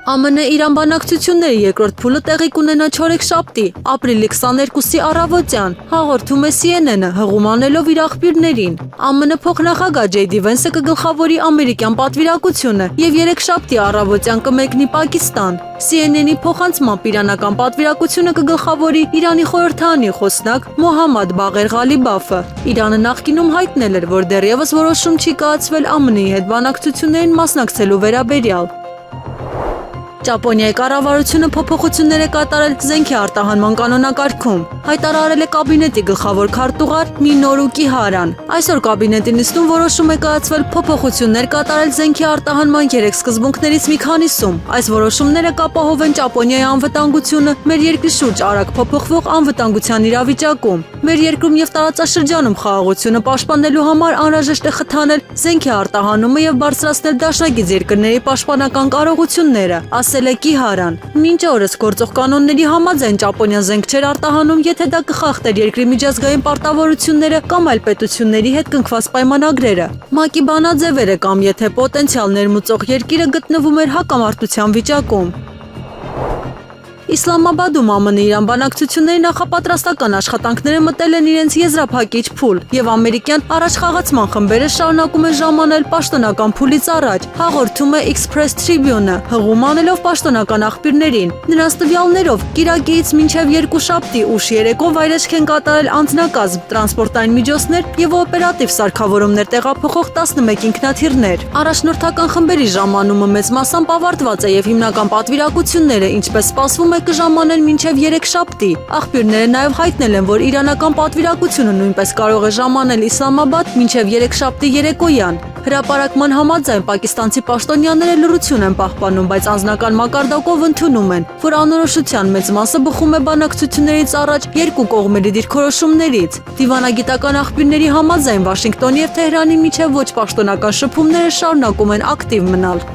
ԱՄՆ-Իրան բանակցությունների երկրորդ փուլը տեղի կունենա չորեքշաբթի, ապրիլի 22-ի առավոտյան, հաղորդում է CNN-ը, հղում անելով իր աղբյուրներին։ ԱՄՆ փոխնախագահ Ջեյ Դի Վենսը կգլխավորի ամերիկյան պատվիրակությունը եւ երեքշաբթի առավոտյան կմեկնի Պակիստան։ CNN-ի փոխանցմամբ իրանական պատվիրակությունը կգլխավորի Իրանի խորհրդարանի խոսնակ Մոհամմադ Բաղեր Ղալիբաֆը։ Իրանը նախկինում հայտնել էր, որ դեռևս որոշում չի կայացվել ԱՄՆ-ի հետ բանակցություններին մասնակցելու վերաբերյալ։ Ճապոնիայի կառավարությունը փոփոխություններ է կատարել զենքի արտահանման կանոնակարգում, հայտարարել է կաբինետի գլխավոր քարտուղար Մինորու Կիհարան։ Այսօր կաբինետի նիստում որոշում է կայացվել փոփոխություններ կատարել զենքի արտահանման 3 սկզբունքներից մի քանիսում։ Այս որոշումները կապահովեն Ճապոնիայի անվտանգությունը մեր երկրի շուրջ արագ փոփոխվող անվտանգության իրավիճակում։ Մեր երկրում եւ տարածաշրջանում խաղաղությունը պաշտպանելու համար անհրաժեշտ է խթանել զենքի արտահանումը եւ բարձրացնել դաշնակից երկրների պաշտպանական կարողությունները, ասել է Կիհարան։ Մինչ օրս գործող կանոնների համաձայն Ճապոնիան զենք չէր արտահանում, եթե դա կխախտեր երկրի միջազգային պարտավորությունները կամ այլ պետությունների հետ կնքված պայմանագրերը։ ՄԱԿ-ի բանաձևերը կամ եթե պոտենցիալ ներմուծող երկիրը գտնվում էր հակամարտության վիճակում։ Իսլամաբադում ԱՄՆ-Իրան բանակցությունների նախապատրաստական աշխատանքները մտել են իրենց եզրափակիչ փուլ, եւ ամերիկյան առաջխաղացման խմբերը շարունակում են ժամանել պաշտոնական փուլից առաջ, հաղորդում է Express Tribune-ը, հղում անելով պաշտոնական աղբյուրներին։ Նրանց տվյալներով կիրակից մինչև երկուշաբթի ուշ երեկո վայրեջք են կատարել անձնակազմ, տրանսպորտային միջոցներ եւ օպերատիվ սարքավորումներ տեղափոխող 11 ինքնաթիռներ։ Առաջնորդական խմբերի ժամանումը մեծ մասամբ ավարտված է եւ հիմնական պատվիրակությունները, ինչպես սպասվում կժամանեն մինչև երեքշաբթի։ Աղբյուրները նաև հայտնել են, որ իրանական պատվիրակությունը նույնպես կարող է ժամանել Իսլամաբադ մինչև երեքշաբթի երեկոյան։ Հրապարակման համաձայն պակիստանցի պաշտոնյաները լռություն են պահպանում, բայց անձնական մակարդակով ընդունում են, որ անորոշության մեծ մասը բխում է բանակցություններից առաջ երկու կողմերի դիրքորոշումներից։ Դիվանագիտական աղբյուրների համաձայն Վաշինգտոնի եւ Թեհրանի միջև ոչ պաշտոնական շփումները շարունակում են ակտիվ մնալ։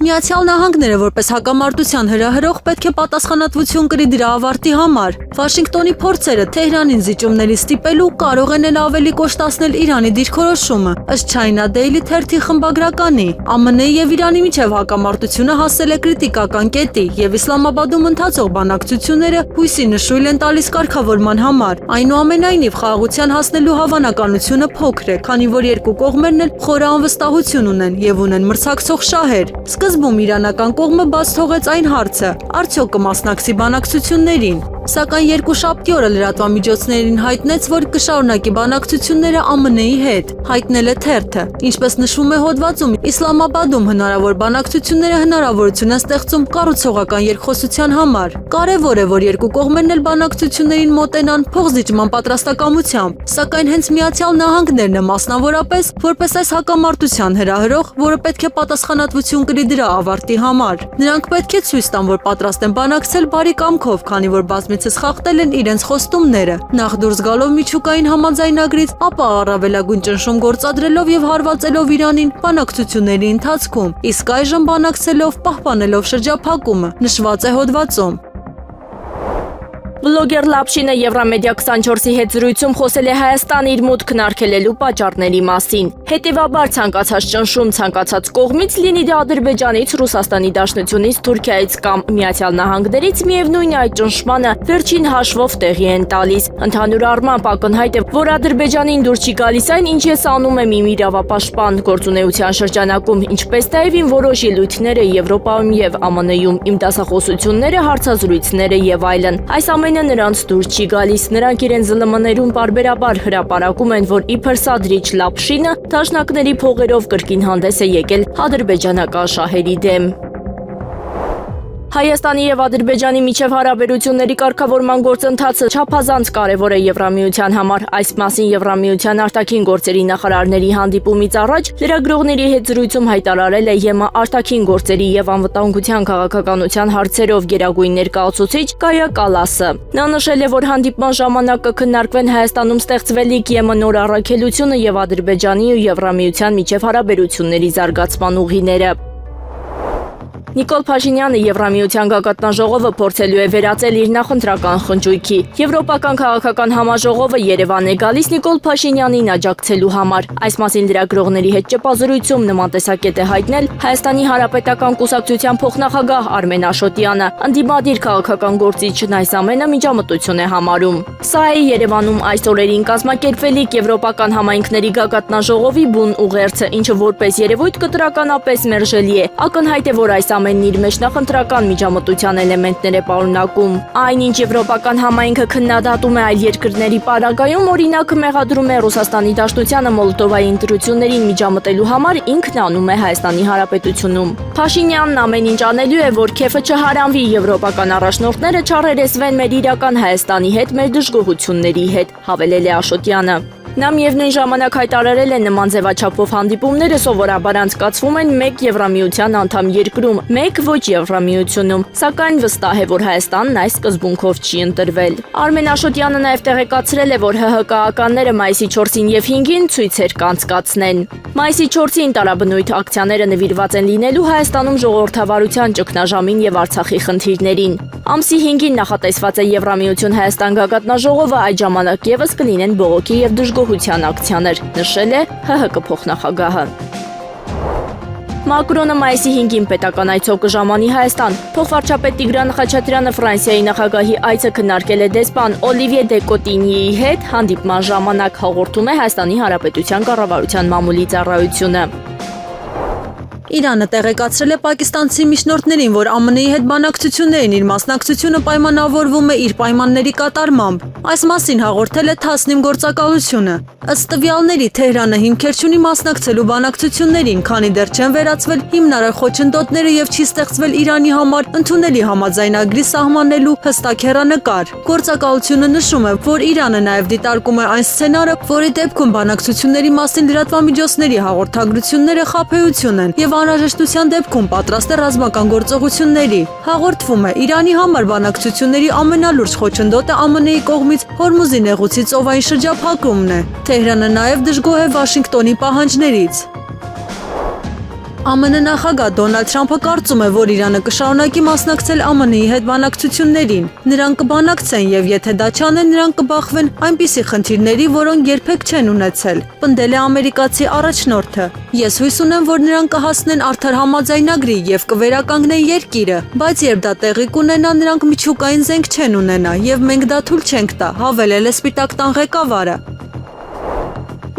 Միացյալ Նահանգները որպես հակամարտության հրահրող պետք է պատասխանատվություն կրի դրա ավարտի համար։ Վաշինգտոնի փորձերը Թեհրանին զիջումների ստիպելու կարող են էլ ավելի կոշտացնել Իրանի դիրքորոշումը, ըստ China Daily թերթի խմբագրականի։ ԱՄՆ-ի եւ Իրանի միջև հակամարտությունը հասել է կրիտիկական կետի եւ Իսլամաբադում ընթացող բանակցությունները հույսի նշույլ են տալիս կարգավորման համար։ Այնուամենայնիվ խաղաղության հասնելու հավանականությունը փոքր է, քանի որ երկու կողմերն էլ խորը անվստահություն ունեն եւ ունեն մրցակցող շահեր։ Սկզբում իրանական կողմը բաց թողեց այն հարցը, արդյոք կմասնակցի բանակցություններին, սակայն երկուշաբթի օրը լրատվամիջոցներին հայտնեց, որ կշարունակի բանակցությունները ԱՄՆ-ի հետ, հայտնել է թերթը։ Ինչպես նշվում է հոդվածում, Իսլամաբադում հնարավոր բանակցությունները հնարավորություն են ստեղծում կառուցողական երկխոսության համար։ Կարևոր է, որ երկու կողմերն էլ բանակցություններին մոտենան փոխզիջման պատրաստակամությամբ, սակայն հենց Միացյալ Նահանգներն է մասնավորապես, որպես այս հակամարտության հրահրող, որը պետք է պատասխանատվություն կրի դրա ավարտի համար։ Նրանք պետք է ցույց տան, որ պատրաստ են բանակցել բարի կամքով, քանի որ բազմիցս խախտել են իրենց խոստումները, նախ դուրս գալով միջուկային համաձայնագրից, ապա առավելագույն ճնշում գործադրելով եւ հարվածելով Իրանին բանակցությունների ընթացքում, իսկ այժմ բանակցելով պահպանելով շրջափակումը, նշված է հոդվածում։ Բլոգեր Լապշինը Եվրամեդիա 24-ի հետ զրույցում խոսել է Հայաստան իր մուտքն արգելելու պատճառների մասին։ Հետևաբար ցանկացած ճնշում ցանկացած կողմից, լինի դա Ադրբեջանից, Ռուսաստանի Դաշնությունից, Թուրքիայից կամ Միացյալ Նահանգներից, միևնույն է այդ ճնշմանը վերջին հաշվով տեղի են տալիս։ Ընդհանուր առմամբ ակնհայտ է, որ Ադրբեջանին դուր չի գալիս այն, ինչ ես անում եմ իմ իրավապաշտպան գործունեության շրջանակում, ինչպես նաև իմ որոշ ելույթները Եվրոպայում եւ ԱՄՆ-ում, իմ դասախոսությունները, հարցազրույցները եւ այլն։ Այս ամենը նրանց դուր չի գալիս։ Նրանք իրենց ԶԼՄ-ներում պարբերաբար հրապարակում են, որ իբր Սադրիչ Լապշինը դաշնակների փողերով կրկին հանդես է եկել ադրբեջանական շահերի դեմ։ Հայաստանի եւ Ադրբեջանի միջև հարաբերությունների կարգավորման գործընթացը չափազանց կարևոր է Եվրամիության համար։ Այս մասին Եվրամիության արտաքին գործերի նախարարների հանդիպումից առաջ լրագրողների հետ զրույցում հայտարարել է ԵՄ արտաքին գործերի եւ անվտանգության քաղաքականության հարցերով գերագույն ներկայացուցիչ Կայա Կալասը։ Նա նշել է, որ հանդիպման ժամանակ կքննարկվեն Հայաստանում ստեղծվելիք ԵՄ նոր առաքելությունը եւ Ադրբեջանի ու Եվրամիության միջև հարաբերությունների զարգացման ուղիները։ Նիկոլ Փաշինյանը Եվրամիության գագաթնաժողովը փորձելու է վերածել իր նախընտրական խնջույքի։ Եվրոպական քաղաքական համաժողովը Երևան է գալիս Նիկոլ Փաշինյանին աջակցելու համար։ Այս մասին լրագրողների հետ ճեպազրույցում նման տեսակետ է հայտնել Հայաստանի Հանրապետական կուսակցության փոխնախագահ Արմեն Աշոտյանը։ Ընդդիմադիր քաղաքական գործիչն այս ամենը միջամտություն է համարում։ Սա է Երևանում այս օրերին կազմակերպվելիք Եվրոպական համայնքների գագաթնաժողովի բուն ուղերձը, ինչը որպես երևույթ կտրականապես մերժելի է։ Ակնհայտ է, որ այս ամենն իր մեջ նախընտրական միջամտության էլեմենտներ է պարունակում։ Այնինչ Եվրոպական համայնքը քննադատում է այլ երկրների պարագայում, օրինակը մեղադրում է Ռուսաստանի Դաշնությանը Մոլդովայի ընտրություններին միջամտելու համար, ինքն անում է Հայաստանի Հանրապետությունում։ Փաշինյանն ամեն ինչ անելու է, որ քեֆը չհարանվի, եվրոպական առաջնորդները չառերեսվեն մեր իրական Հայաստանի հետ, մեր դժգոհությունների հետ, հավելել է Աշոտյանը։ Նա միևնույն ժամանակ հայտարարել է նման ձևաչափով հանդիպումները սովորաբար անցկացվում են մեկ Եվրամիության անդամ երկրում, մեկ ոչ Եվրամիությունում, սակայն վստահ է, որ Հայաստանն այս սկզբունքով չի ընտրվել։ Արմեն Աշոտյանը նաև տեղեկացրել է, որ ՀՀԿ-ականները մայիսի 4-ին եւ 5-ին ցույցեր կանցկացնեն։ Մայիսի 4-ին տարաբնույթ ակցիաները նվիրված են լինելու Հայաստանում ժողովրդավարության ճգնաժամին եւ Արցախի խնդիրներին։ Ամսի 5-ին նախատեսված է Եվրամիություն Հայաստան գագաթնաժողովը, այդ ժամանակ եւս կլինեն բողոքի եւ դժգոհության ակցիաներ, նշել է ՀՀԿ փոխնախագահը։ Մակրոնը մայիսի 5-ին պետական այցով կժամանի Հայաստան։ Փոխվարչապետ Տիգրան Խաչատրյանը Ֆրանսիայի նախագահի այցը քննարկել է դեսպան Օլիվիե դե Կոտինիի հետ, հանդիպման ժամանակ հաղորդում է Հայաստանի Հանրապետության կառավարության մամուլի ծառայությունը։ Իրանը տեղեկացրել է պակիստանցի միջնորդներին, որ ԱՄՆ-ի հետ բանակցություններին իր մասնակցությունը պայմանավորվում է իր պայմանների կատարմամբ։ Այս մասին հաղորդել է Թասնիմ գործակալությունը։ Ըստ տվյալների Թեհրանը հիմքեր չունի մասնակցելու բանակցություններին, քանի դեռ չեն վերացվել հիմնարար խոչընդոտները եւ չի ստեղծվել Իրանի համար ընդունելի համաձայնագրի սահմանելու հստակ հեռանկար։ Գործակալությունը նշում է, որ Իրանը նաեւ դիտարկում է այն սցենարը, որի դեպքում բանակցությունների մասին լրատվամիջոցների հաղորդագրությունները խաբեություն են եւ անհրաժեշտության դեպքում պատրաստ է ռազմական գործողությունների։ Հաղորդվում է, Իրանի համար բանակցությունների ամենալուրջ խոչընդոտը ԱՄՆ-ի կողմից Հորմուզի նեղուցի ծովային շրջափակումն է։ Թեհրանը նաև դժգոհ է Վաշինգտոնի պահանջներից։ ԱՄՆ նախագահ Դոնալդ Թրամփը կարծում է, որ Իրանը կշարունակի մասնակցել ԱՄՆ-ի հետ բանակցություններին։ Նրանք կբանակցեն եւ եթե դա չանեն, նրանք կբախվեն այնպիսի խնդիրների, որոնք երբեք չեն ունեցել, պնդել է ամերիկացի առաջնորդը։ Ես հույս ունեմ, որ նրանք կհասնեն արդար համաձայնագրի եւ կվերականգնեն երկիրը, բայց երբ դա տեղի կունենա, նրանք միջուկային զենք չեն ունենա եւ մենք դա թույլ չենք տա, հավելել է Սպիտակ տան ղեկավարը։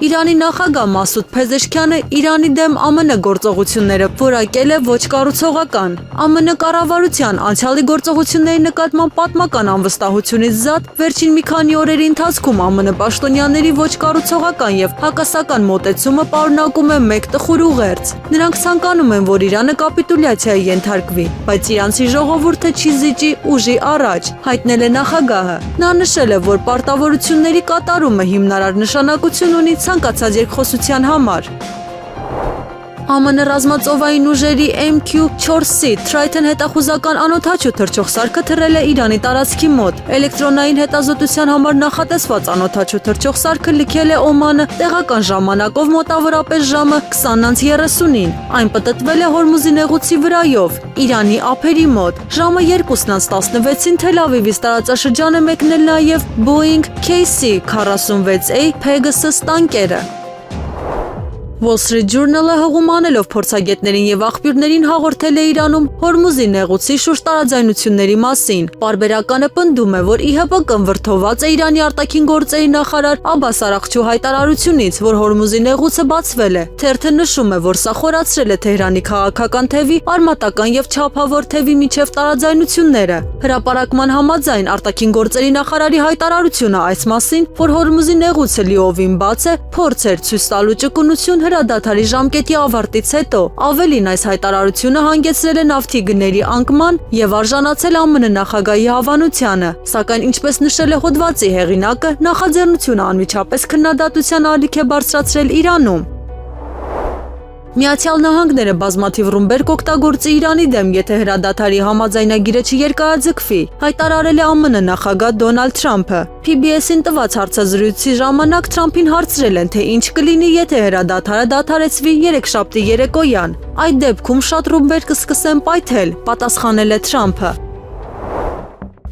Իրանի նախագահ Մասուդ Փեզեշքյանը Իրանի դեմ ԱՄՆ գործողությունները որակել է ոչ կառուցողական։ ԱՄՆ կառավարության անցյալի գործողությունների նկատմամբ պատմական անվստահությունից զատ վերջին մի քանի օրերի ընթացքում ԱՄՆ պաշտոնյաների ոչ կառուցողական եւ հակասական մոտեցումը պարունակում է մեկ տխուր ուղերձ։ Նրանք ցանկանում են, որ Իրանը կապիտուլյացիայի ենթարկվի, բայց իրանցի ժողովուրդը չի զիջի ուժի առաջ, հայտնել է նախագահը։ Նա նշել է, որ պարտավորությունների կատարումը հիմնարար նշանակություն ունի ցանկացած երկխոսության համար։ ԱՄՆ ռազմածովային ուժերի MQ-4C Triton հետախուզական անօդաչու թռչող սարքը թռել է Իրանի տարածքի մոտ։ Էլեկտրոնային հետազոտության համար նախատեսված անօդաչու թռչող սարքը լքել է Օմանը տեղական ժամանակով մոտավորապես ժամը 20:30-ին։ Այն պտտվել է Հորմուզի նեղուցի վրայով, Իրանի ափերի մոտ։ Ժամը 2:16-ին Թել Ավիվից տարածաշրջան է մեկնել նաև Boeing KC-46A Pegasus տանկերը։ Wall Street Journal-ը հղումանելով փորձագետներին եւ աղբյուրներին հաղորդել է Իրանում Հորմուզի նեղուցի շուրջ տարաձայնությունների մասին։ Պարբերականը պնդում է, որ ԻՀՊԿ-ն վրդոված է Իրանի արտաքին գործերի նախարար Աբբաս Արաղչու հայտարարությունից, որ Հորմուզի նեղուցը բացվել է։ Թերթը նշում է, որ սա խորացրել է Թեհրանի քաղաքական թևի, արմատական եւ չափավոր թևի միջև տարաձայնությունները։ Հրապարակման համաձայն արտաքին գործերի նախարարի հայտարարությունը այս մասին, որ Հորմուզի նեղուցը լիովին բաց է, փորձ էր ցույց տալու ճկունություն հրադադարի ժամկետի ավարտից հետո։ Ավելին այս հայտարարությունը հանգեցրել է նավթի գների անկման եւ արժանացել ԱՄՆ նախագահի հավանությանը, սակայն ինչպես նշել է հոդվածի հեղինակը, նախաձեռնությունը անմիջապես քննադատության ալիք է բարձրացրել Իրանում։ Միացյալ Նահանգները բազմաթիվ ռումբեր կօգտագործի Իրանի դեմ, եթե հրադադարի համաձայնագիրը չերկայաձգվի, հայտարարել է ԱՄՆ նախագահ Դոնալդ Թրամփը։ PBS-ին տված հարցազրույցի ժամանակ Թրամփին հարցրել են, թե ինչ կլինի, եթե հրադադարը դադարեցվի երեքշաբթի երեկոյան։ Այդ դեպքում շատ ռումբեր կսկսեն պայթել, պատասխանել է Թրամփը։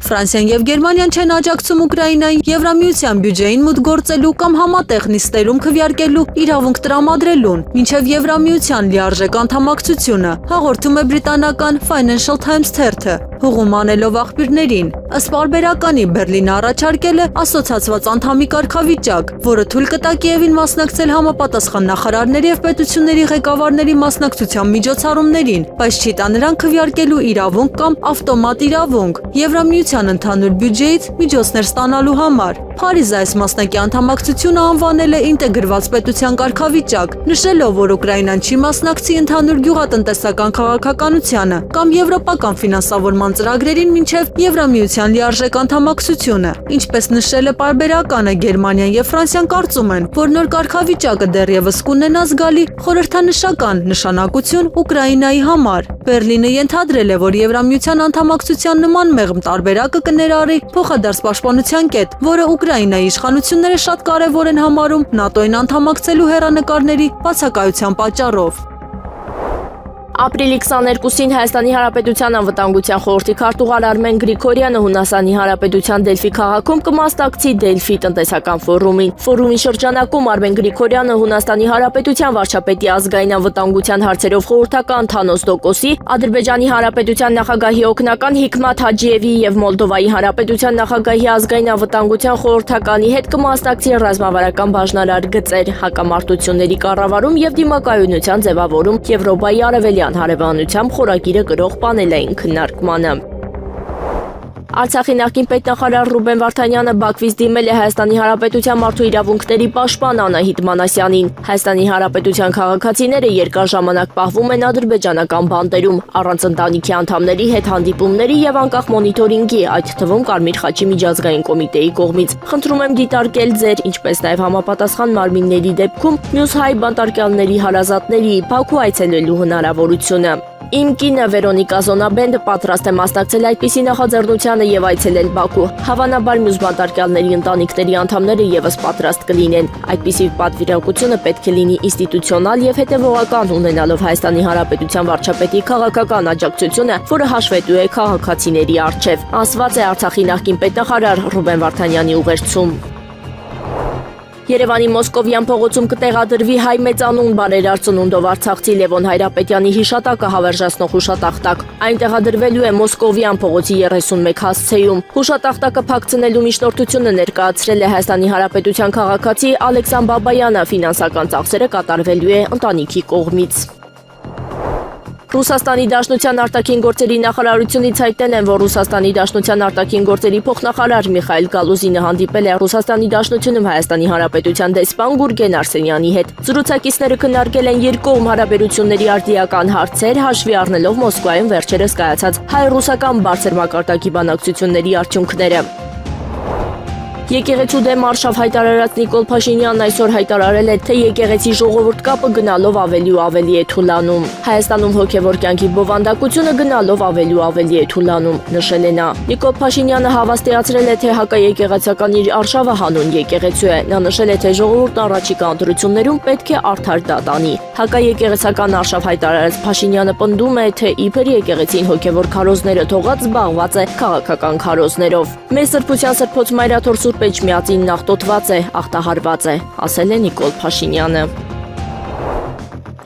Ֆրանսիան եւ Գերմանիան չեն աջակցում Ուկրաինային Եվրամիության բյուջեին մուտք գործելու կամ համատեղ նիստերում քվեարկելու իրավունք տրամադրելուն, մինչև Եվրամիության լիարժեք անդամակցությունը, հաղորդում է բրիտանական Financial Times թերթը, հողում անելով աղբյուրներին։ Ըստ պարբերականի Բերլինը առաջարկել է ասոցացված անդամի կարգավիճակ, որը թույլ կտա Կիևին մասնակցել համապատասխան նախարարների եւ պետությունների ղեկավարների մասնակցության միջոցառումներին, բայց չի տա նրան քվեարկելու իրավունք կամ ավտոմատ իրավունք Եվրամիության ընդհանուր բյուջեից միջոցներ ստանալու համար։ Փարիզը այս մասնակի անդամակցությունը անվանել է ինտեգրված պետության կարգավիճակ, նշելով, որ Ուկրաինան չի մասնակցի ընդհանուր գյուղատնտեսական քաղաքականությանը կամ եվրոպական ֆինանսավորման ծրագրերին մինչև Եվրամիության լիարժեք անդամակցությունը։ Ինչպես նշել է պարբերականը, Գերմանիան եւ Ֆրանսիան կարծում են, որ նոր կարգավիճակը դեռևս կունենա զգալի խորհրդանշական նշանակություն Ուկրաինայի համար։ Բերլինը ենթադրել է, որ Եվրամիության անդամակցության նման մեղմ տարբերակը կներառի փոխադարձ պաշտպանության կետ, որը Ուկրաինայի իշխանությունները շատ կարևոր են համարում ՆԱՏՕ-ին անդամակցելու հեռանկարների բացակայության պատճառով։ Ապրիլի 22-ին Հայաստանի Հանրապետության անվտանգության խորհրդի քարտուղար Արմեն Գրիգորյանը Հունաստանի Հանրապետության Դելֆի քաղաքում կմասնակցի Դելֆի տնտեսական ֆորումին։ Ֆորումի շրջանակում Արմեն Գրիգորյանը Հունաստանի Հանրապետության վարչապետի ազգային անվտանգության հարցերով խորհրդական Թանոս Դոկոսի, Ադրբեջանի Հանրապետության նախագահի օգնական Հիկմաթ Հաջիևի եւ Մոլդովայի Հանրապետության նախագահի ազգային անվտանգության խորհրդականի հետ կմասնակցի ռազմավարական բաժնարար գծեր, հակամարտությունների կառավարում եւ դիմակայունության ձևավորում Եվրոպայի արևելյան հարևանությամբ խորագիրը գրող պանելային քննարկմանը։ Արցախի նախկին պետնախարար Ռուբեն Վարդանյանը Բաքվից դիմել է Հայաստանի Հանրապետության մարդու իրավունքների պաշտպան Անահիտ Մանասյանին։ Հայաստանի Հանրապետության քաղաքացիները երկար ժամանակ պահվում են ադրբեջանական բանտերում, առանց ընտանիքի անդամների հետ հանդիպումների եւ անկախ մոնիտորինգի, այդ թվում Կարմիր խաչի միջազգային կոմիտեի կողմից։ Խնդրում եմ դիտարկել ձեր, ինչպես նաեւ համապատասխան մարմինների դեպքում մյուս հայ բանտարկյալների հարազատների Բաքու այցելելու հնարավորությունը։ Իմ կինը Վերոնիկա Զոնաբենդը պատրաստ է մասնակցել այդպիսի նախաձեռնությանը եւ այցելել Բաքու։ Հավանաբար մյուս բանտարկյալների ընտանիքների անդամները եւս պատրաստ կլինեն։ Այդպիսի պատվիրակությունը պետք է լինի ինստիտուցիոնալ եւ հետեւողական, ունենալով Հայաստանի Հանրապետության վարչապետի քաղաքական աջակցությունը, որը հաշվետու է քաղաքացիների առջեւ, ասված է Արցախի նախկին պետնախարար Ռուբեն Վարդանյանի ուղերձում։ Երևանի Մոսկովյան փողոցում կտեղադրվի հայ մեծանուն բարերար ծնունդով արցախցի Լևոն Հայրապետյանի հիշատակը հավերժացնող հուշատախտակ։ Այն տեղադրվելու է Մոսկովյան փողոցի 31 հասցեում։ Հուշատախտակը փակցնելու միջնորդությունը ներկայացրել է Հայաստանի Հանրապետության քաղաքացի Ալեքսան Բաբայանը, ֆինանսական ծախսերը կատարվելու է ընտանիքի կողմից։ Ռուսաստանի Դաշնության արտաքին գործերի նախարարությունից հայտնել են, որ Ռուսաստանի Դաշնության արտաքին գործերի փոխնախարար Միխայել Գալուզինը հանդիպել է Ռուսաստանի Դաշնությունում Հայաստանի Հանրապետության դեսպան Գուրգեն Արսենյանի հետ։ Զրուցակիցները քննարկել են երկկողմ հարաբերությունների արդիական հարցեր, հաշվի առնելով Մոսկվայում վերջերս կայացած հայ-ռուսական բարձր մակարդակի բանակցությունների արդյունքները։ Եկեղեցու դեմ արշավ հայտարարած Նիկոլ Փաշինյանն այսօր հայտարարել է, թե եկեղեցի ժողովուրդ կապը գնալով ավելի ու ավելի է թուլանում։ Հայաստանում հոգևոր կյանքի բովանդակությունը գնալով ավելի ու ավելի է թուլանում, նշել է նա։ Նիկոլ Փաշինյանը հավաստիացրել է, թե հակաեկեղեցական իր արշավը հանուն եկեղեցու է։ Նա նշել է, թե ժողովուրդն առաջիկա ընտրություններում պետք է արդար դատ անի։ Հակաեկեղեցական արշավ հայտարարած Փաշինյանը պնդում է, թե իբր եկեղեցին հոգևոր քարոզները թողած զբաղված է քաղաքական քարոզներով։ Մեր սրբության սրբոց Մայրաթոր Սուրբ Էջմիածին նախտոտված է, ախտահարված է, ասել է Նիկոլ Փաշինյանը։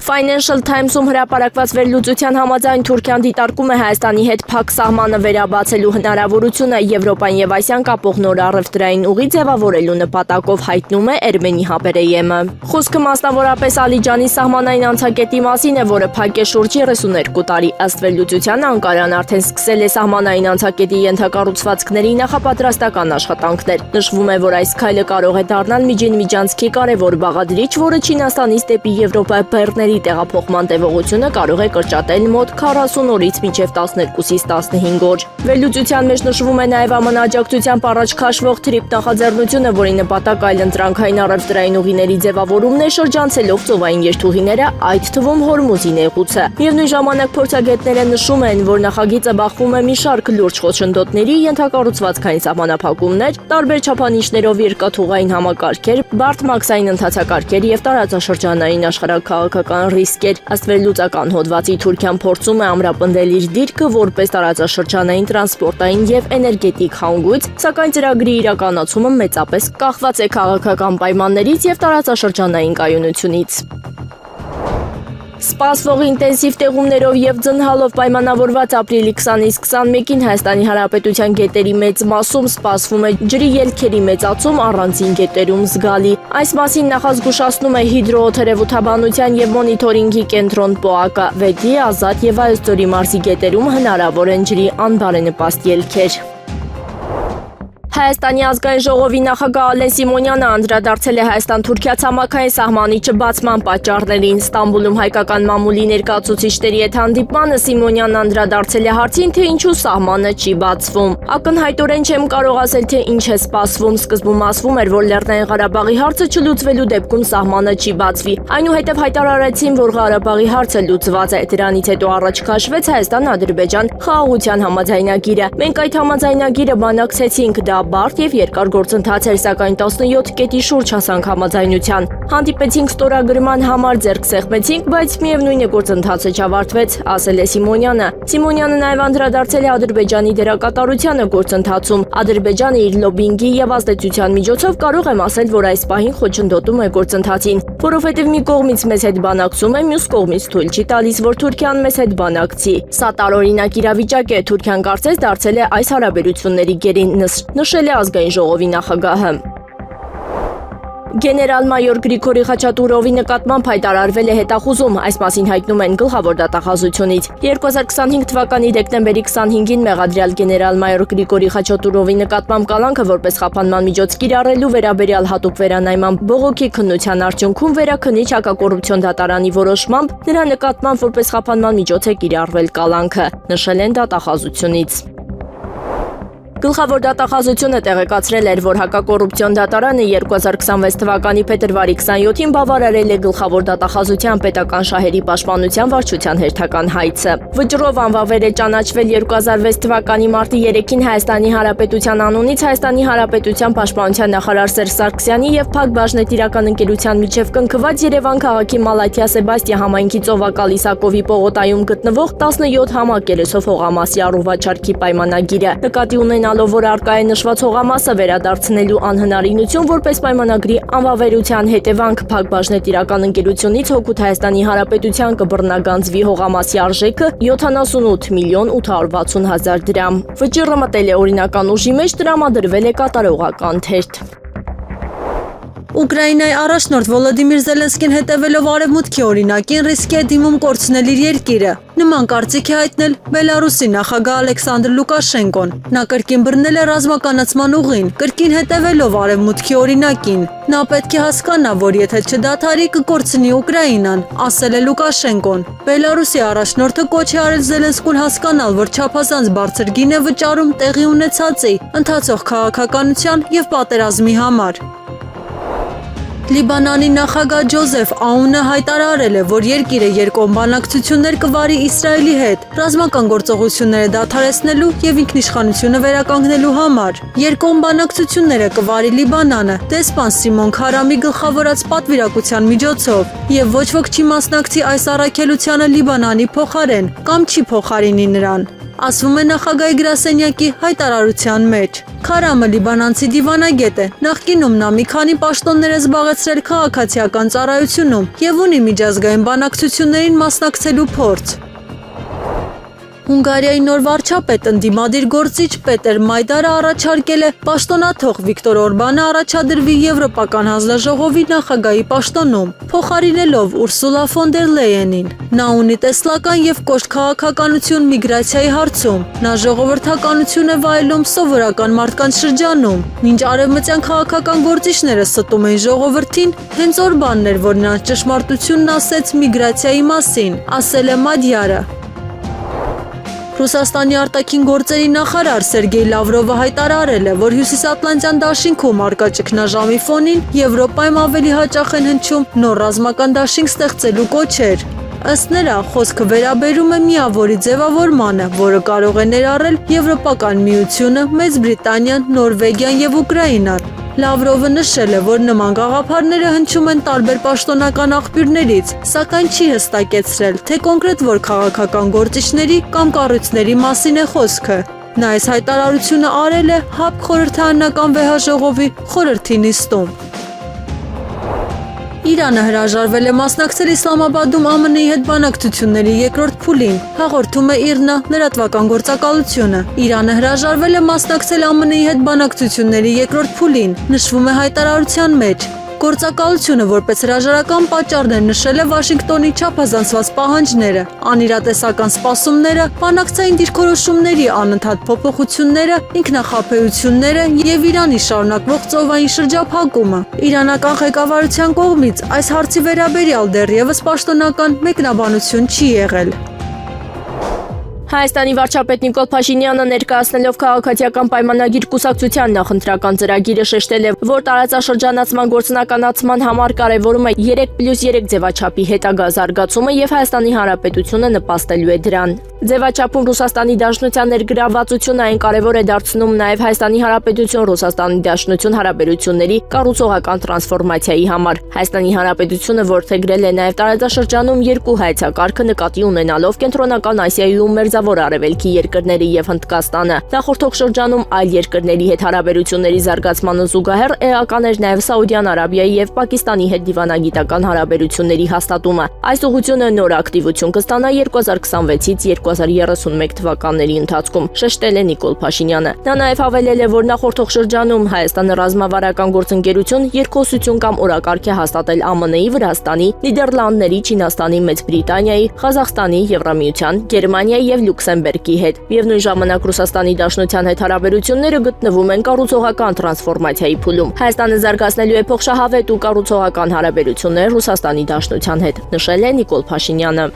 Financial Times-ում հրապարակված վերլուծության համաձայն Թուրքիան դիտարկում է Հայաստանի հետ փակ սահմանը վերաբացելու հնարավորությունը Եվրոպան եւ Ասիան կապող նոր առևտրային ուղի ձևավորելու նպատակով, հայտնում է Էրմենի Հաբերեյեմը։ Խոսքը մասնավորապես Ալիջանի սահմանային անցակետի մասին է, որը փակ է շուրջ 32 տարի։ Ըստ վերլուծության Անկարան արդեն սկսել է սահմանային անցակետի ենթակառուցվածքների նախապատրաստական աշխատանքներ։ Նշվում է, որ այս քայլը կարող է դառնալ միջին միջանցքի կարևոր բաղադրիչ, որը Չինաստանից դեպի Եվրոպա բեռների քաղաքների տեղափոխման տևողությունը կարող է կրճատել մոտ 40 օրից մինչև 12-ից 15 օր։ Վերլուծության մեջ նշվում է նաև ԱՄՆ աջակցությամբ առաջ քաշվող թրիփ նախաձեռնությունը, որի նպատակը այլընտրանքային առևտրային ուղիների ձևավորումն է շրջանցելով ծովային երթուղիները, այդ թվում Հորմուզի նեղուցը։ Միևնույն ժամանակ փորձագետները նշում են, որ նախագիծը բախվում է մի շարք լուրջ խոչընդոտների, ենթակառուցվածքային սահմանափակումներ, տարբեր չափանիշներով երկաթուղային համակարգեր, բարդ մաքսային ընթացակարգեր եւ տարածաշրջանային աշխարհաքաղաքական ռիսկեր։ Ըստ վերլուծական հոդվածի Թուրքիան փորձում է ամրապնդել իր դիրքը որպես տարածաշրջանային տրանսպորտային եւ էներգետիկ հանգույց, սակայն ծրագրի իրականացումը մեծապես կախված է քաղաքական պայմաններից եւ տարածաշրջանային կայունությունից։ Սպասվող ինտենսիվ տեղումներով եւ ձնհալով պայմանավորված ապրիլի 20-ից 21-ին Հայաստանի Հանրապետության գետերի մեծ մասում սպասվում է ջրի ելքերի մեծացում առանձին գետերում զգալի։ Այս մասին նախազգուշացնում է հիդրոթերապևտաբանության եւ մոնիթորինգի կենտրոն ՊՕԱԿ-ը։ Վեդի, Ազատ եւ Այոց մարզի գետերում հնարավոր են ջրի անբարենպաստ ելքեր։ Հայաստանի ազգային ժողովի նախագահ Ալեն Սիմոնյանը անդրադարձել է Հայաստան-Թուրքիա ցամաքային սահմանի չբացման պատճառներին։ Ստամբուլում հայկական մամուլի ներկայացուցիչների հետ հանդիպմանը Սիմոնյանն անդրադարձել է հարցին, թե ինչու սահմանը չի բացվում։ Ակնհայտորեն չեմ կարող ասել, թե ինչ է սպասվում։ Սկզբում ասվում էր, որ Լեռնային Ղարաբաղի հարցը չլուծվելու դեպքում սահմանը չի բացվի։ Այնուհետև հայտարարեցին, որ Ղարաբաղի հարցը լուծված է։ Դրանից հետո առաջ քաշվեց Հայաստան-Ադրբեջան խաղաղության համաձայնագիրը։ Մենք այդ համաձայնագիրը բանակցեցինք, դա բարդ եւ երկար գործընթաց էր, սակայն 17 կետի շուրջ հասանք համաձայնության։ Հանդիպեցինք ստորագրման համար, ձեռք սեղմեցինք, բայց միևնույն է գործընթացը չավարտվեց, ասել է Սիմոնյանը։ Սիմոնյանը նաև անդրադարձել է Ադրբեջանի դերակատարությանը գործընթացում։ Ադրբեջանը իր լոբինգի եւ ազդեցության միջոցով կարող եմ ասել, որ այս պահին խոչընդոտում է գործընթացին, որովհետեւ մի կողմից մեզ հետ բանակցում է, մյուս կողմից թույլ չի տալիս, որ Թուրքիան մեզ հետ բանակցի։ Սա տարօրինակ իրավիճակ է, Թուրքիան կարծես դարձել է այս հարաբերությունների գերին, նշել է ազգային ժողովի նախագահը։ Գեներալ-մայոր Գրիգորի Խաչատուրովի նկատմամբ հայտարարվել է հետախուզում, այս մասին հայտնում են գլխավոր դատախազությունից։ 2025 թվականի դեկտեմբերի 25-ին մեղադրյալ գեներալ-մայոր Գրիգորի Խաչատուրովի նկատմամբ կալանքը որպես խափանման միջոց կիրառելու վերաբերյալ հատուկ վերանայման բողոքի քննության արդյունքում Վերաքննիչ հակակոռուպցիոն դատարանի որոշմամբ նրա նկատմամբ որպես խափանման միջոց է կիրառվել կալանքը, նշել են դատախազությունից։ Գլխավոր դատախազությունը տեղեկացրել էր, որ հակակոռուպցիոն դատարանը 2026 թվականի փետրվարի 27-ին բավարարել է գլխավոր դատախազության պետական շահերի պաշտպանության վարչության հերթական հայցը։ Վճռով անվավեր է ճանաչվել 2006 թվականի մարտի 3-ին Հայաստանի Հանրապետության անունից Հայաստանի Հանրապետության պաշտպանության նախարար Սերժ Սարգսյանի եւ ՓԱԿ բաժնետիրական ընկերության միջև կնքված Երևան քաղաքի Մալաթիա Սեբաստիա համայնքի ծովակալ Իսակովի պողոտայում գտնվող 17 համակերեսով հողամասի առողջարքի պայմանագիրը։ Նկատի ունենալով, որ արկա է նշված հողամասը վերադարձնելու անհնարինություն որպես պայմանագրի անվավերության հետևանք ՓԱԿ բաժնետիրական ընկերությունից հօգուտ Հայաստանի Հանրապետության կբռնագանձվի հողամասի արժեքը 78 միլիոն 860 հազար դրամ։ Վճիռը մտել է օրինական ուժի մեջ, տրամադրվել է կատարողական թերթ։ Ուկրաինայի առաջնորդ Վոլոդիմիր Զելենսկին հետևելով արևմուտքի օրինակին ռիսկի է դիմում կորցնել իր երկիրը։ Նման կարծիք է հայտնել Բելարուսի նախագահ Ալեքսանդր Լուկաշենկոն։ Նա կրկին բռնել է ռազմականացման ուղին, կրկին հետևելով արևմուտքի օրինակին։ Նա պետք է հասկանա, որ եթե չդադարի կկորցնի Ուկրաինան, ասել է Լուկաշենկոն։ Բելարուսի առաջնորդը կոչ է արել Զելենսկուն հասկանալ, որ չափազանց բարձր գին է վճարում տեղի ունեցածի, ընթացող քաղաքականության եւ պատերազմի համար։ Լիբանանի նախագահ Ջոզեֆ Աունը հայտարարել է, որ երկիրը երկկողմ բանակցություններ կվարի Իսրայելի հետ, ռազմական գործողությունները դադարեցնելու եւ ինքնիշխանությունը վերականգնելու համար։ Երկկողմ բանակցությունները կվարի Լիբանանը, դեսպան Սիմոն Քարամի գլխավորած պատվիրակության միջոցով, եւ ոչ ոք չի մասնակցի այս առաքելությանը Լիբանանի փոխարեն կամ չի փոխարինի նրան, ասվում է նախագահի գրասենյակի հայտարարության մեջ։ Քարամը լիբանանցի դիվանագետ է, նախկինում նա մի քանի պաշտոններ է զբաղեցրել քաղաքացիական ծառայությունում եւ ունի միջազգային բանակցություններին մասնակցելու փորձ։ Հունգարիայի նոր վարչապետ ընդդիմադիր գործիչ Պետեր Մայդարը առաջարկել է պաշտոնաթող Վիկտոր Օրբանը առաջադրվի Եվրոպական հանձնաժողովի նախագահի պաշտոնում, փոխարինելով Ուրսուլա ֆոն դեր Լեյենին։ Նա ունի տեսլական եւ կոշտ քաղաքականություն միգրացիայի հարցում։ Նա ժողովրդականություն է վայելում սովորական մարդկանց շրջանում։ Մինչ արևմտյան քաղաքական գործիչները ստում են ժողովրդին, հենց Օրբանն էր, որ նրանց ճշմարտությունն ասեց միգրացիայի մասին, ասել է Մադյարը։ Ռուսաստանի արտաքին գործերի նախարար Սերգեյ Լավրովը հայտարարել է, որ Հյուսիսատլանտյան դաշինքում արկա ճգնաժամի ֆոնին Եվրոպայում ավելի հաճախ են հնչում նոր ռազմական դաշինք ստեղծելու կոչեր։ Ըստ նրա, խոսքը վերաբերում է միավորի ձևավորմանը, որը կարող է ներառել Եվրոպական միությունը, Մեծ Բրիտանիան, Նորվեգիան եւ Ուկրաինան։ Լավրովը նշել է, որ նման գաղափարները հնչում են տարբեր պաշտոնական աղբյուրներից, սակայն չի հստակեցրել, թե կոնկրետ որ քաղաքական գործիչների կամ կառույցների մասին է խոսքը։ Նա այս հայտարարությունը արել է ՀԱՊԿ խորհրդարանական վեհաժողովի խորհրդի նիստում։ Իրանը հրաժարվել է մասնակցել Իսլամաբադում ԱՄՆ-ի հետ բանակցությունների երկրորդ փուլին, հաղորդում է IRNA լրատվական գործակալությունը։ Իրանը հրաժարվել է մասնակցել ԱՄՆ-ի հետ բանակցությունների երկրորդ փուլին, նշվում է հայտարարության մեջ։ Գործակալությունը որպես հրաժարական պատճառներ նշել է Վաշինգտոնի չափազանցված պահանջները, անիրատեսական սպասումները, բանակցային դիրքորոշումների անընդհատ փոփոխությունները, ինքնախաբեությունները եւ Իրանի շարունակվող ծովային շրջափակումը։ Իրանական ղեկավարության կողմից այս հարցի վերաբերյալ դեռևս պաշտոնական մեկնաբանություն չի եղել։ Հայաստանի վարչապետ Նիկոլ Փաշինյանը ներկայացնելով քաղաքացիական պայմանագիր կուսակցության նախընտրական ծրագիրը շեշտել է, որ տարածաշրջանացման գործնականացման համար կարևորում է 3+3 ձևաչափի հետագա զարգացումը եւ Հայաստանի Հանրապետությունը նպաստելու է դրան։ Ձևաչափում Ռուսաստանի Դաշնության ներգրավվածությունը այն կարևոր է դարձնում նաեւ Հայաստանի Հանրապետություն-Ռուսաստանի Դաշնություն հարաբերությունների կառուցողական տրանսֆորմացիայի համար։ Հայաստանի Հանրապետությունը որդեգրել է նաեւ տարածաշրջանում երկու հայեցակարգը նկատի ունենալով Կենտրոնական Ասիայում Մերձավոր Արևելքի երկրների եւ Հնդկաստանը։ Նախորդող շրջանում այլ երկրների հետ հարաբերությունների զարգացմանը զուգահեռ էական էր նաեւ Սաուդյան Արաբիայի եւ Պակիստանի հետ դիվանագիտական հարաբերությունների հաստատումը։ Այս ուղղությունը նոր ակտիվություն կստանա 2026-ից 2031 թվականների ընթացքում, շեշտել է Նիկոլ Փաշինյանը։ Նա նաև հավելել է, որ նախորդող շրջանում Հայաստանը ռազմավարական գործընկերություն երկխոսություն կամ օրակարգ է հաստատել ԱՄՆ-ի, Վրաստանի, Նիդերլանդների, Չինաստանի, Մեծ Բրիտանիայի, Ղազախստանի, Եվրամիության, Գերմանիայի եւ Լյուքսեմբուրգի հետ։ Միևնույն ժամանակ Ռուսաստանի Դաշնության հետ հարաբերությունները գտնվում են կառուցողական տրանսֆորմացիայի փուլում։ Հայաստանը զարգացնելու է փոխշահավետ ու կառուցողական հարաբերություններ Ռուսաստանի Դաշնության հետ, նշել է Նիկոլ Փաշինյանը։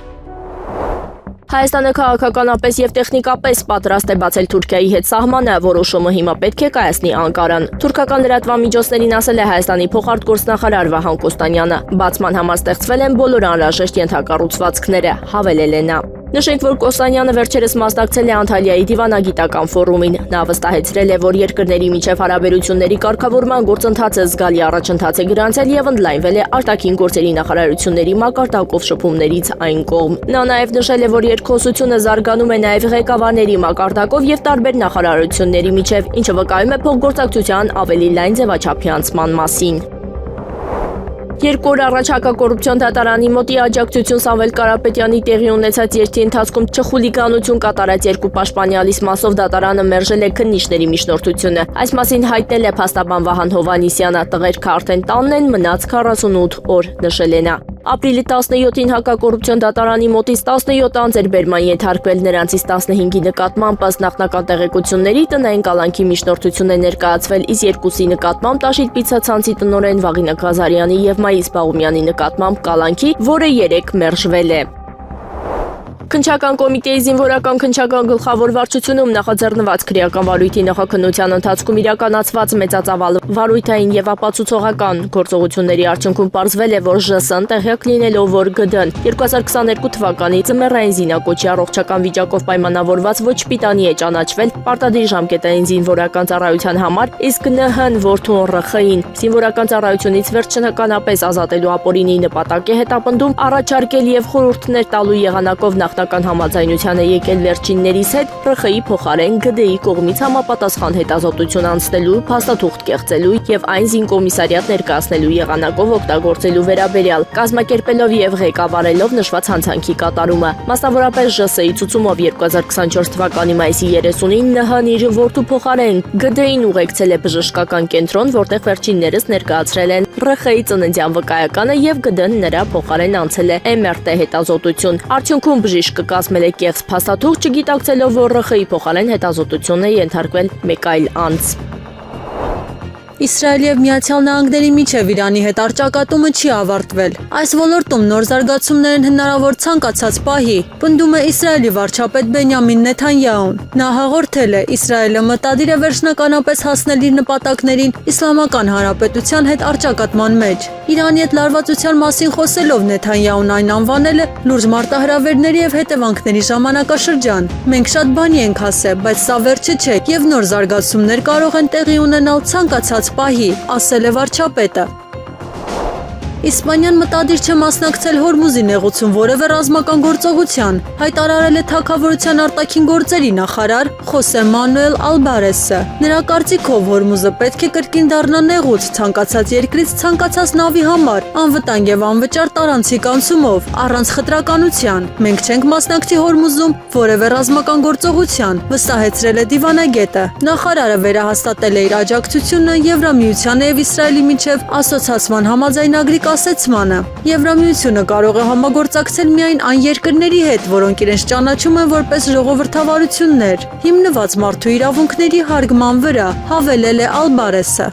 Հայաստանը քաղաքականապես եւ տեխնիկապես պատրաստ է բացել Թուրքիայի հետ սահմանը, որոշումը հիմա պետք է կայացնի Անկարան։ Թուրքական լրատվամիջոցներին ասել է Հայաստանի փոխարտգործնախարար Վահան Կոստանյանը։ Բացման համար ստեղծվել են բոլոր անհրաժեշտ ենթակառուցվածքները, հավելել է նա։ Նշենք, որ Կոստանյանը վերջերս մասնակցել է Անտալիայի դիվանագիտական ֆորումին։ Նա վստահեցրել է, որ երկրների միջև հարաբերությունների կարգավորման գործընթացը զգալի առաջընթաց է գրանցել եւ ընդլայնվել է արտաքին գործերի նախարարությունների մակարդակով շփումներից այն կողմ։ Նա նաեւ նշել է, որ երկխոսությունը զարգանում է նաեւ ղեկավարների մակարդակով եւ տարբեր նախարարությունների միջև, ինչը վկայում է փոխգործակցության ավելի լայն ձևաչափի անցման մասին։ Երկու օր առաջ հակակոռուպցիոն դատարանի մոտ աջակցություն Սամվել Կարապետյանի տեղի ունեցած երթի ընթացքում չխուլիգանություն կատարած երկու պաշտպանյալից մասով դատարանը մերժել է քննիչների միջնորդությունը։ Այս մասին հայտնել է փաստաբան Վահան Հովհաննիսյանը, տղերքը արդեն տանն են, մնաց 48 օր, նշել է նա։ Ապրիլի 17-ին հակակոռուպցիոն դատարանի մոտից 17 անձեր բերման ենթարկվել, նրանցից 15-ի նկատմամբ ըստ նախնական տեղեկությունների տնային կալանքի միջնորդություն է ներկայացվել, իսկ երկուսի նկատմամբ Տաշիր պիցցա-ցանցի տնօրեն Վաղինա Ղազարյանի եւ Մայիս Բաղումյանի նկատմամբ կալանքի, որը 3 մերժվել է։ Քննչական կոմիտեի զինվորական քննչական գլխավոր վարչությունում նախաձեռնված քրեական վարույթի նախաքննության ընթացքում իրականացված մեծածավալ վարույթային եւ ապացուցողական գործողությունների արդյունքում պարզվել է, որ ԺՍ-ն տեղյակ լինելով, որ ԳԴ-ն 2022 թվականի ձմեռային զինակոչի առողջական վիճակով պայմանավորված ոչ պիտանի է ճանաչվել պարտադիր ժամկետային զինվորական ծառայության համար, իսկ ՆՀ-ն որդուն ՌԽ-ին զինվորական ծառայությունից վերջնականապես ազատելու ապօրինի նպատակ է հետապնդում առաջարկել եւ խորհուրդներ տալու եղանակով նախնական համաձայնության է եկել վերջիններիս հետ ՌԽ-ի փոխարեն ԳԴ-ի կողմից համապատասխան հետազոտություն անցնելու, փաստաթուղթ կեղծելու եւ այն զինկոմիսարիատ ներկայացնելու եղանակով օգտագործելու վերաբերյալ, կազմակերպելով եւ ղեկավարելով նշված հանցանքի կատարումը։ Մասնավորապես ԺՍ-ի ցուցումով 2024 թվականի մայիսի 30-ին ՆՀ-ն իր որդու փոխարեն ԳԴ-ին ուղեկցել է բժշկական կենտրոն, որտեղ վերջիններս ներկայացրել են ՌԽ-ի ծննդյան վկայականը եւ ԳԴ-ն նրա փոխարեն անցել է MRT հետազոտություն։ Արդյունքում բժիշկը կազմել է կեղծ փաստաթուղթ, չգիտակցելով, որ ՌԽ-ի փոխարեն հետազոտությունն է ենթարկվել մեկ այլ անձ։ Իսրայելի եւ Միացյալ Նահանգների միջև Իրանի հետ առճակատումը չի ավարտվել։ Այս ոլորտում նոր զարգացումներ են հնարավոր ցանկացած պահի, պնդում է Իսրայելի վարչապետ Բենյամին Նեթանյահուն։ Նա հաղորդել է. Իսրայելը մտադիր է վերջնականապես հասնել իր նպատակներին Իսլամական Հանրապետության հետ առճակատման մեջ։ Իրանի հետ լարվածության մասին խոսելով Նեթանյահուն այն անվանել է լուրջ մարտահրավերների եւ հետևանքների ժամանակաշրջան։ Մենք շատ բանի ենք ասել, բայց սա վերջը չէ եւ նոր զարգացումներ կարող են տեղի ունենալ ցանկացած պահի, ասել է վարչապետը։ Իսպանիան մտադիր չէ մասնակցել Հորմուզի նեղուցում որևէ ռազմական գործողության, հայտարարել է Թագավորության արտաքին գործերի նախարար Խոսե Մանուել Ալբարեսը։ Նրա կարծիքով Հորմուզը պետք է կրկին դառնա նեղուց ցանկացած երկրից ցանկացած նավի համար, անվտանգ եւ անվճար տարանցիկ անցումով, առանց խտրականության։ Մենք չենք մասնակցի Հորմուզում որևէ ռազմական գործողության, վստահեցրել է դիվանագետը։ Նախարարը վերահաստատել է իր աջակցությունը Եվրամիությանը եւ Իսրայելի միջև ասոցիացիան համաձայնագրի կասեցմանը։ Եվրամիությունը կարող է համագործակցել միայն այն երկրների հետ, որոնք իրենց ճանաչում են որպես ժողովրդավարություններ, հիմնված մարդու իրավունքների հարգման վրա, հավելել է Ալբարեսը։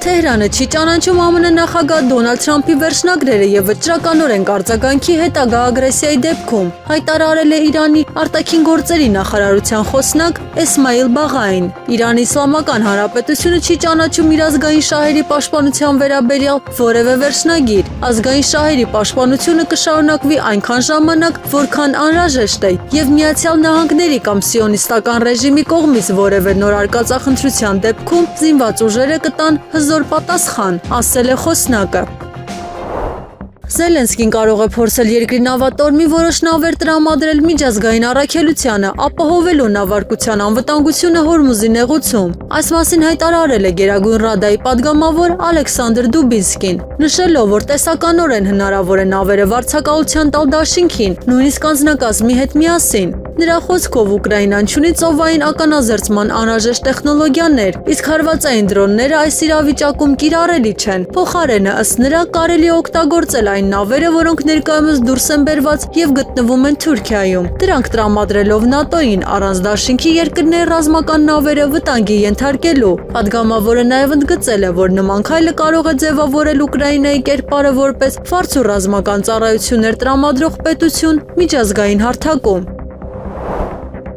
Թեհրանը չի ճանաչում ԱՄՆ նախագահ Դոնալդ Թրամփի վերջնագրերը եւ վճռականորեն արձագանքի հետագա ագրեսիայի դեպքում, հայտարարել է Իրանի արտաքին գործերի նախարարության խոսնակ Էսմայիլ Բաղային։ Իրանի Իսլամական Հանրապետությունը չի ճանաչում իր ազգային շահերի պաշտպանության վերաբերյալ որևէ վերջնագիր։ Ազգային շահերի պաշտպանությունը կշարունակվի այնքան ժամանակ, որքան անհրաժեշտ է, եւ Միացյալ Նահանգների կամ սիոնիստական ռեժիմի կողմից որևէ նոր արկածախնդրության դեպքում զինված ուժերը կտան հզոր պատասխան, ասել է խոսնակը։ Զելենսկին կարող է փորձել երկրի նավատորմի որոշ նավեր տրամադրել միջազգային առաքելությանը, ապահովելու նավարկության անվտանգությունը Հորմուզի նեղուցում։ Այս մասին հայտարարել է Գերագույն Ռադայի падգամավոր Ալեքսանդր Դուբինսկին, նշելով, որ տեսականորեն հնարավոր է նավերը վարձակալության տալ դաշինքին, նույնիսկ անձնակազմի հետ միասին։ Նրա խոսքով Ուկրաինան ունի ծովային ականազերծման անհրաժեշտ տեխնոլոգիաներ, իսկ հարվածային դրոնները այս իրավիճակում կիրառելի չեն։ Փոխարենը, ըստ նրա, կարելի է օգտագործել այն նավերը, որոնք ներկայումս դուրս են բերված եւ գտնվում են Թուրքիայում։ Դրանք տրամադրելով ՆԱՏՕ-ին առանց դաշինքի երկրների ռազմական նավերը վտանգի ենթարկելու։ Պատգամավորը նաեւ ընդգծել է, որ նման քայլը կարող է ձևավորել Ուկրաինայի կերպարը որպես բարձր ռազմական ծառայություններ տրամադրող պետություն միջազգային հարթակում։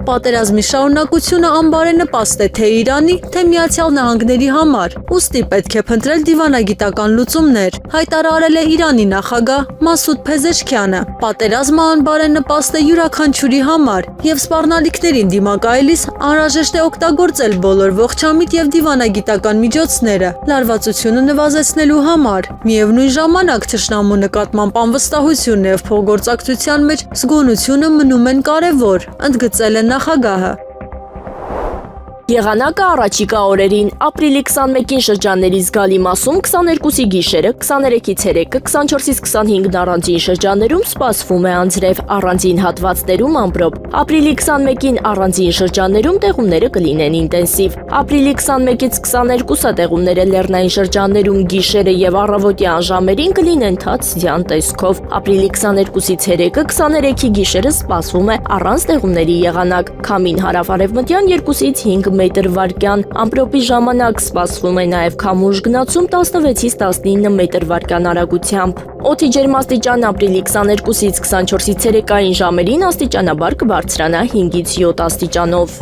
Պատերազմի շարունակությունը անբարենպաստ է թե Իրանի, թե Միացյալ Նահանգների համար, ուստի պետք է փնտրել դիվանագիտական լուծումներ, հայտարարել է Իրանի նախագահ Մասուդ Փեզեշքյանը։ Պատերազմը անբարենպաստ է յուրաքանչյուրի համար եւ սպառնալիքներին դիմակայելիս անհրաժեշտ է օգտագործել բոլոր ողջամիտ եւ դիվանագիտական միջոցները լարվածությունը նվազեցնելու համար։ Միևնույն ժամանակ թշնամու նկատմամբ անվստահությունն եւ փոխգործակցության մեջ զգոնությունը մնում են կարեւոր, ընդգծել է նախագահը։ Եղանակը առաջիկա օրերին ապրիլի 21-ին շրջանների զգալի մասում 22-ի գիշերը, 23-ից ցերեկը, 24-ից 25-ն առանձին շրջաններում սպասվում է անձրև, առանձին հատվածներում ամպրոպ։ Ապրիլի 21-ին առանձին շրջաններում տեղումները կլինեն ինտենսիվ։ Ապրիլի 21-ից 22-ը տեղումները լեռնային շրջաններում գիշերը եւ առավոտյան ժամերին կլինեն թաց ձյան տեսքով։ Ապրիլի 22-ից ցերեկը, 23-ի գիշերը սպասվում է առանց տեղումների եղանակ։ Քամին հարավ-արևմտյան 2-ից 5 մետր վարկյան, ամպրոպի ժամանակ սպասվում է նաև քամուշ գնացում 16-ից 19 մետր վարկյան արագությամբ։ Օդի ջերմաստիճան ապրիլի 22-ից 24-ի ցերեկային ժամերին աստիճանաբար կբարձրանա 5-ից 7 աստիճանով։